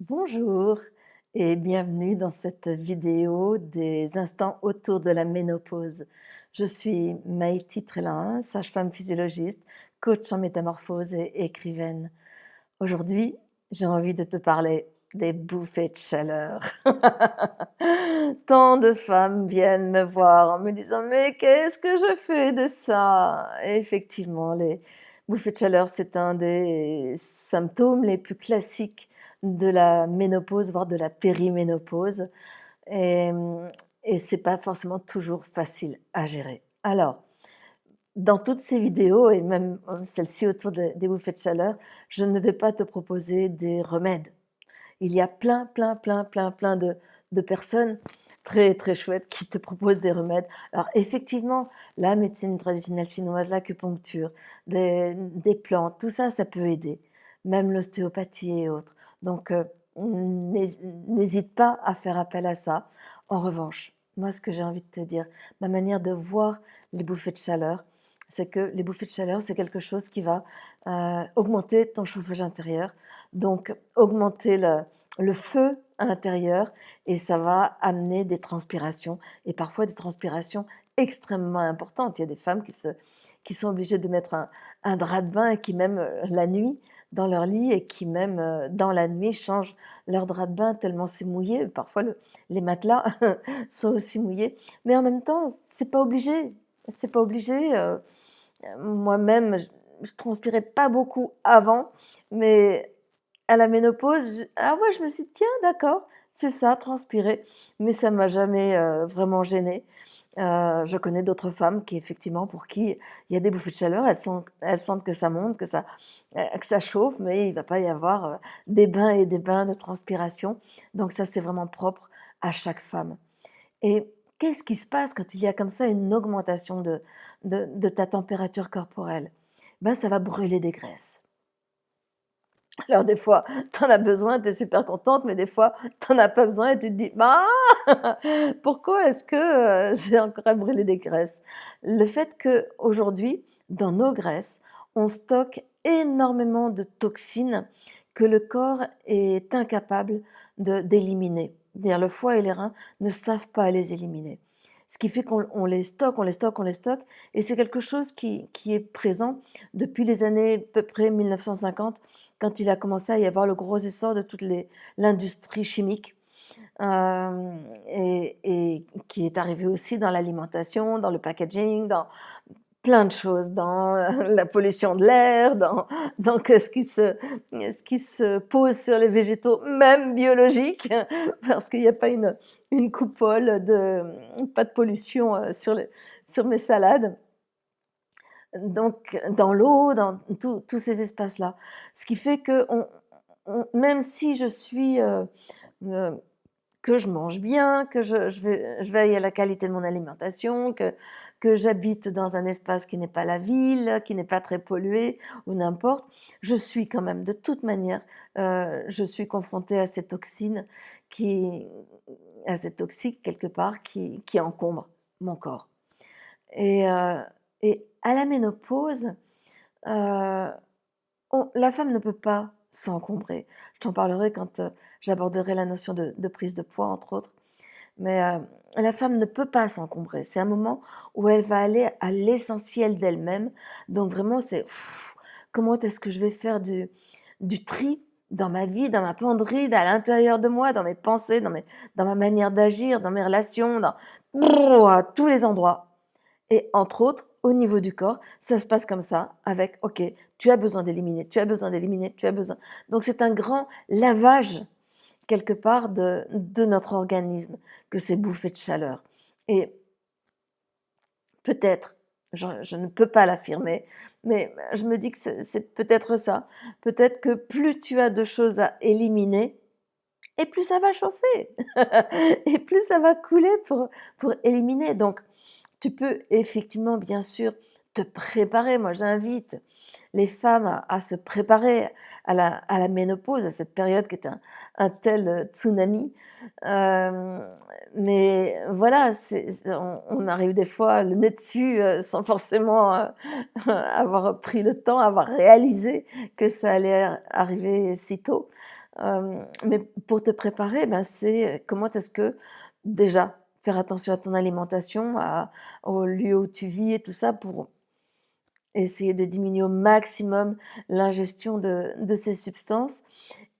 Bonjour et bienvenue dans cette vidéo des instants autour de la ménopause. Je suis Maïti Trélin, sage-femme physiologiste, coach en métamorphose et écrivaine. Aujourd'hui, j'ai envie de te parler des bouffées de chaleur. Tant de femmes viennent me voir en me disant: «Mais qu'est-ce que je fais de ça?» Et effectivement, les bouffées de chaleur, c'est un des symptômes les plus classiques de la ménopause, voire de la périménopause et et c'est pas forcément toujours facile à gérer. Alors, dans toutes ces vidéos et même, celle-ci autour des bouffées de chaleur, je ne vais pas te proposer des remèdes. Il y a plein de personnes très, très chouettes qui te proposent des remèdes. Alors effectivement, la médecine traditionnelle chinoise, l'acupuncture, des plantes, tout ça, ça peut aider, même l'ostéopathie et autres. Donc n'hésite pas à faire appel à ça. En revanche, moi, ce que j'ai envie de te dire, ma manière de voir les bouffées de chaleur, c'est que les bouffées de chaleur, c'est quelque chose qui va, augmenter ton chauffage intérieur, donc augmenter le feu à l'intérieur et ça va amener des transpirations et parfois des transpirations extrêmement importantes. Il y a des femmes qui sont obligées de mettre un drap de bain et qui même, la nuit dans leur lit et qui même, dans la nuit changent leur drap de bain tellement c'est mouillé. Parfois les matelas sont aussi mouillés, mais en même temps, c'est pas obligé. C'est pas obligé, moi-même je transpirais pas beaucoup avant, mais à la ménopause, ah ouais, je me suis dit: «Tiens, d'accord, c'est ça, transpirer», mais ça m'a jamais, vraiment gênée. Je connais d'autres femmes qui effectivement pour qui il y a des bouffées de chaleur, elles sentent que ça monte, que ça chauffe, mais il va pas y avoir, des bains et des bains de transpiration. Donc ça, c'est vraiment propre à chaque femme. Et qu'est-ce qui se passe quand il y a comme ça une augmentation de ta température corporelle? Ben, ça va brûler des graisses. Alors des fois, tu en as besoin, tu es super contente, mais des fois, tu en as pas besoin et tu te dis: «Bah, pourquoi est-ce que, j'ai encore à brûler des graisses?» Le fait qu'aujourd'hui, dans nos graisses, on stocke énormément de toxines que le corps est incapable d'éliminer. C'est-à-dire le foie et les reins ne savent pas les éliminer. Ce qui fait qu'on les stocke, on les stocke, on les stocke et c'est quelque chose qui est présent depuis les années à peu près 1950 quand il a commencé à y avoir le gros essor de toute l'industrie chimique, et qui est arrivé aussi dans l'alimentation, dans le packaging, dans plein de choses, dans la pollution de l'air, dans ce qui se pose sur les végétaux, même biologiques, parce qu'il n'y a pas une coupole pas de pollution, sur mes salades. Donc dans l'eau, dans tous ces espaces-là. Ce qui fait qu'on même si je suis, heu, que je mange bien, que je veille à la qualité de mon alimentation, que j'habite dans un espace qui n'est pas la ville, qui n'est pas très pollué ou n'importe, je suis quand même de toute manière, je suis confrontée à ces toxines qui à ces toxiques quelque part qui encombrent mon corps. Et à la ménopause, heu, la femme ne peut pas s'encombrer. Je t'en parlerai quand, j'aborderai la notion de prise de poids entre autres. Mais, la femme ne peut pas s'encombrer. C'est un moment où elle va aller à l'essentiel d'elle-même. Donc vraiment c'est: «Comment est-ce que je vais faire du tri dans ma vie, dans ma penderie, à l'intérieur de moi, dans mes pensées, dans ma manière d'agir, dans mes relations, à tous les endroits?» Et entre autres, au niveau du corps, ça se passe comme ça avec: «OK, tu as besoin d'éliminer, tu as besoin d'éliminer, tu as besoin». Donc c'est un grand lavage quelque part de notre organisme que ces bouffées de chaleur et peut-être, je ne peux pas l'affirmer, mais je me dis que c'est peut-être ça. Peut-être que plus tu as de choses à éliminer et plus ça va chauffer et plus ça va couler pour éliminer. Donc tu peux effectivement, bien sûr, te préparer. Moi, j'invite les femmes à se préparer à la ménopause, à cette période qui est un tel, tsunami. Hem, mais voilà, on arrive des fois le nez dessus, sans forcément, avoir pris le temps, avoir réalisé que ça allait arriver si tôt. Mais pour te préparer, ben, c'est comment est-ce que déjà faire attention à ton alimentation, au lieu où tu vis et tout ça pour essayer de diminuer au maximum l'ingestion de ces substances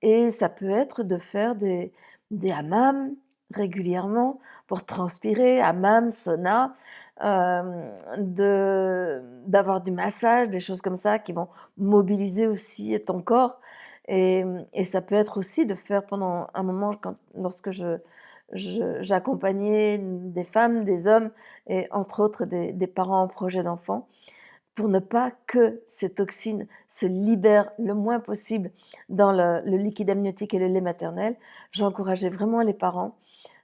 et ça peut être de faire des hammams régulièrement pour transpirer, hammam, sauna, d'avoir du massage, des choses comme ça qui vont mobiliser aussi ton corps et ça peut être aussi de faire pendant un moment lorsque j'accompagnais des femmes, des hommes et entre autres des parents en projet d'enfants pour ne pas que ces toxines se libèrent le moins possible dans le liquide amniotique et le lait maternel, j'encourageais vraiment les parents,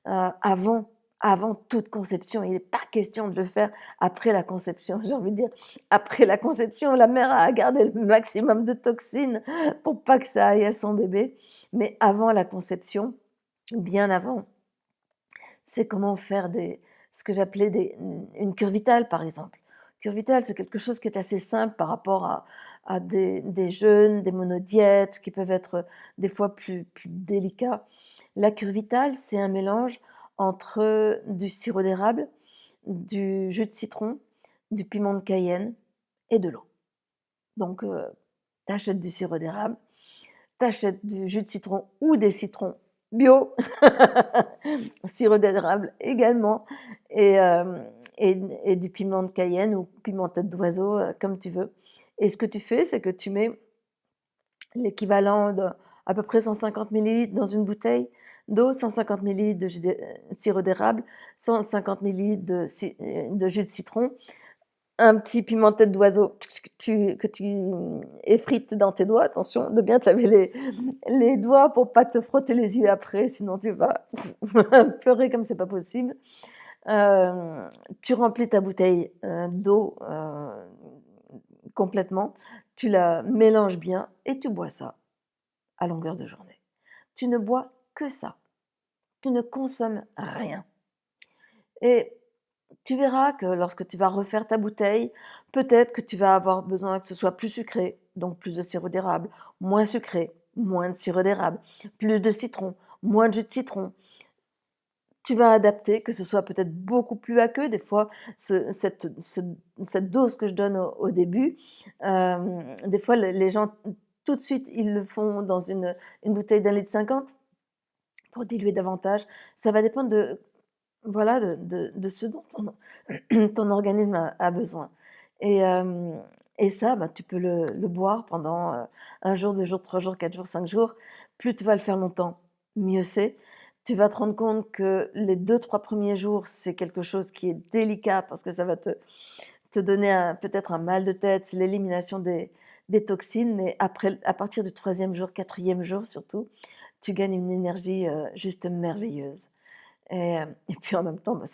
avant toute conception. Il n'est pas question de le faire après la conception. J'ai envie de dire, après la conception, la mère a gardé le maximum de toxines pour pas que ça aille à son bébé. Mais avant la conception, bien avant, c'est comment faire ce que j'appelais une cure vitale, par exemple. Cure vitale, c'est quelque chose qui est assez simple par rapport à des jeûnes, des monodiètes qui peuvent être des fois plus délicats. La cure vitale, c'est un mélange entre du sirop d'érable, du jus de citron, du piment de Cayenne et de l'eau. Donc, tu achètes du sirop d'érable, tu achètes du jus de citron ou des citrons bio, sirop d'érable également et, et du piment de Cayenne ou piment tête d'oiseau, comme tu veux. Et ce que tu fais, c'est que tu mets l'équivalent de à peu près 150 millilitres dans une bouteille d'eau, 150 millilitres de sirop d'érable, 150 millilitres de jus de citron, un petit piment tête d'oiseau que tu effrites dans tes doigts. Attention de bien te laver les doigts pour pas te frotter les yeux après, sinon tu vas pleurer comme c'est pas possible. Tu remplis ta bouteille d'eau complètement, tu la mélanges bien et tu bois ça à longueur de journée. Tu ne bois que ça. Tu ne consommes rien. Et tu verras que lorsque tu vas refaire ta bouteille, peut-être que tu vas avoir besoin que ce soit plus sucré, donc plus de sirop d'érable, moins sucré, moins de sirop d'érable, plus de citron, moins de jus de citron. Tu vas adapter, que ce soit peut-être beaucoup plus aqueux. Des fois, cette dose que je donne au début, des fois, les gens, tout de suite, ils le font dans une bouteille d'1,50 litre pour diluer davantage. Ça va dépendre voilà, de ce dont ton organisme a besoin. Et, et ça, bah, tu peux le boire pendant 1 jour, 2 jours, 3 jours, 4 jours, 5 jours. Plus tu vas le faire longtemps, mieux c'est. Tu vas te rendre compte que les 2-3 premiers jours, c'est quelque chose qui est délicat parce que ça va te donner peut-être un mal de tête, c'est l'élimination des toxines. Mais après, à partir du 3e jour, 4e jour surtout, tu gagnes une énergie juste merveilleuse. Et puis en même temps, bah,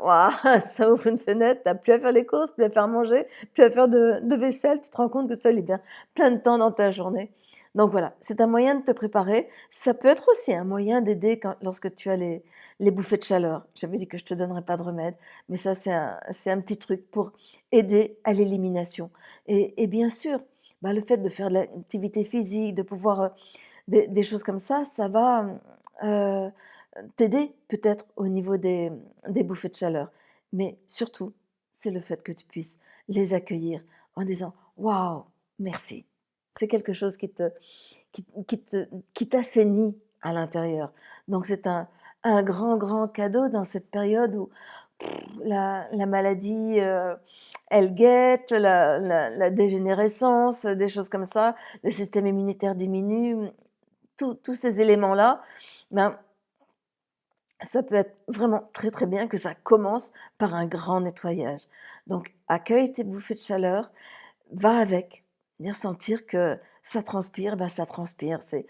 waouh, ça ouvre une fenêtre, tu as plus à faire les courses, plus à faire manger, plus à faire de vaisselle, tu te rends compte que ça libère plein de temps dans ta journée. Donc voilà, c'est un moyen de te préparer. Ça peut être aussi un moyen d'aider lorsque tu as les bouffées de chaleur. J'avais dit que je te donnerais pas de remède, mais ça c'est un petit truc pour aider à l'élimination. Et bien sûr, bah, le fait de faire de l'activité physique, de pouvoir, des choses comme ça va, heu t'aider peut-être au niveau des bouffées de chaleur. Mais surtout, c'est le fait que tu puisses les accueillir en disant: «Waouh, merci». C'est quelque chose qui t'assainit à l'intérieur. Donc c'est un grand, grand cadeau dans cette période où la maladie, elle guette, la dégénérescence, des choses comme ça, le système immunitaire diminue, tous ces éléments-là, ben ça peut être vraiment très, très bien que ça commence par un grand nettoyage. Donc accueille tes bouffées de chaleur, va avec, venir sentir que ça transpire, ben ça transpire, c'est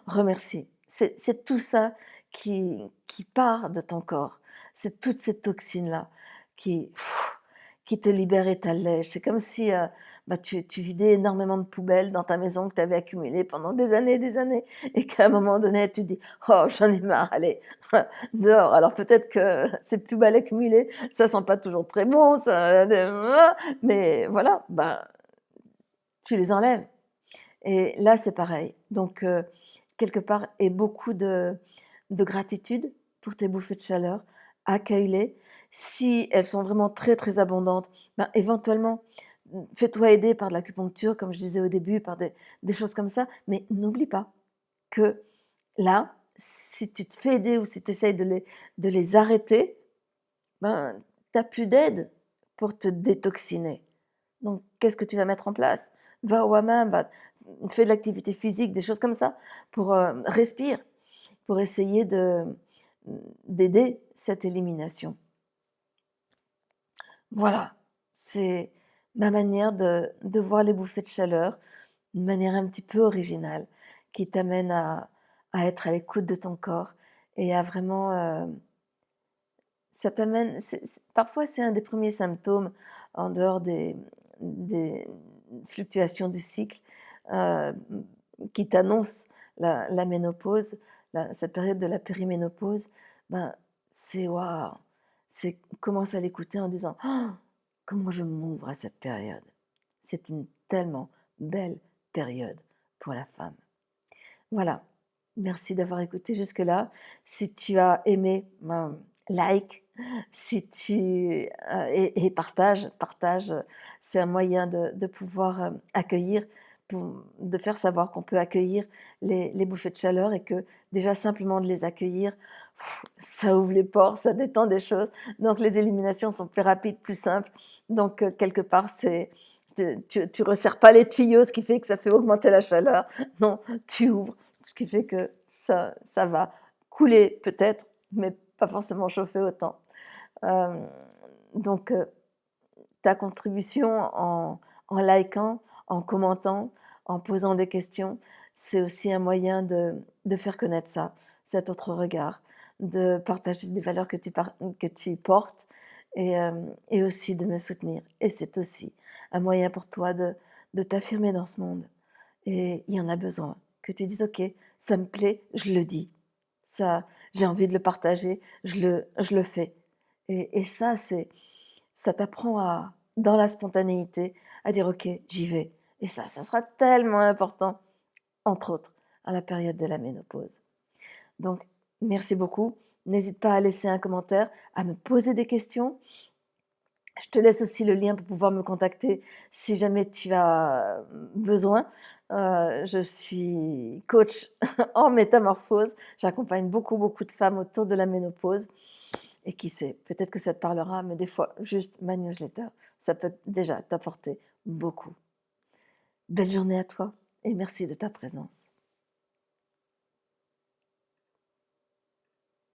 remercie. C'est tout ça qui part de ton corps. C'est toutes ces toxines-là qui te libèrent et t'allègent. C'est comme si, bah, tu vidais énormément de poubelles dans ta maison que tu avais accumulées pendant des années et qu'à un moment donné, tu dis: «Oh j'en ai marre, allez, dehors». Alors peut-être que ces poubelles accumulées, ça sent pas toujours très bon, ça mais voilà, ben, tu les enlèves et là, c'est pareil. Donc quelque part, aie beaucoup de gratitude pour tes bouffées de chaleur, accueille-les. Si elles sont vraiment très, très abondantes, ben, éventuellement, fais-toi aider par de l'acupuncture, comme je disais au début, par des choses comme ça, mais n'oublie pas que là, si tu te fais aider ou si tu essayes de les arrêter, ben, tu as plus d'aide pour te détoxiner. Donc, qu'est-ce que tu vas mettre en place? Va au hammam, fais de l'activité physique, des choses comme ça, pour respire, pour essayer d'aider cette élimination. Voilà, c'est ma manière de voir les bouffées de chaleur, une manière un petit peu originale, qui t'amène à être à l'écoute de ton corps et à vraiment, ça t'amène, parfois c'est un des premiers symptômes en dehors des fluctuations du cycle, heu, qui t'annonce la ménopause, cette période de la périménopause, ben, c'est waouh! C'est commence à l'écouter en disant: «Oh, comment je m'ouvre à cette période». C'est une tellement belle période pour la femme. Voilà, merci d'avoir écouté jusque-là. Si tu as aimé, ben, like, si tu et partage, c'est un moyen de pouvoir, accueillir, de faire savoir qu'on peut accueillir les bouffées de chaleur et que déjà simplement de les accueillir, ça ouvre les ports, ça détend des choses, donc les éliminations sont plus rapides, plus simples, donc quelque part c'est tu resserres pas les tuyaux, ce qui fait que ça fait augmenter la chaleur. Non, tu ouvres, ce qui fait que ça va couler peut-être, mais pas forcément chauffer autant. Hem, donc ta contribution en likant, en commentant, en posant des questions, c'est aussi un moyen de faire connaître ça, cet autre regard, de partager des valeurs que tu portes et aussi de me soutenir et c'est aussi un moyen pour toi de t'affirmer dans ce monde et il y en a besoin, que tu dises: «OK, ça me plaît, je le dis. Ça, j'ai envie de le partager, je le fais» et ça, ça t'apprend à dans la spontanéité, à dire: «OK, j'y vais» et ça sera tellement important, entre autres, à la période de la ménopause. Donc merci beaucoup. N'hésite pas à laisser un commentaire, à me poser des questions. Je te laisse aussi le lien pour pouvoir me contacter si jamais tu as besoin. Je suis coach en métamorphose. J'accompagne beaucoup, beaucoup de femmes autour de la ménopause et qui sait, peut-être que ça te parlera, mais des fois, juste ma newsletter, ça peut déjà t'apporter beaucoup. Belle journée à toi et merci de ta présence.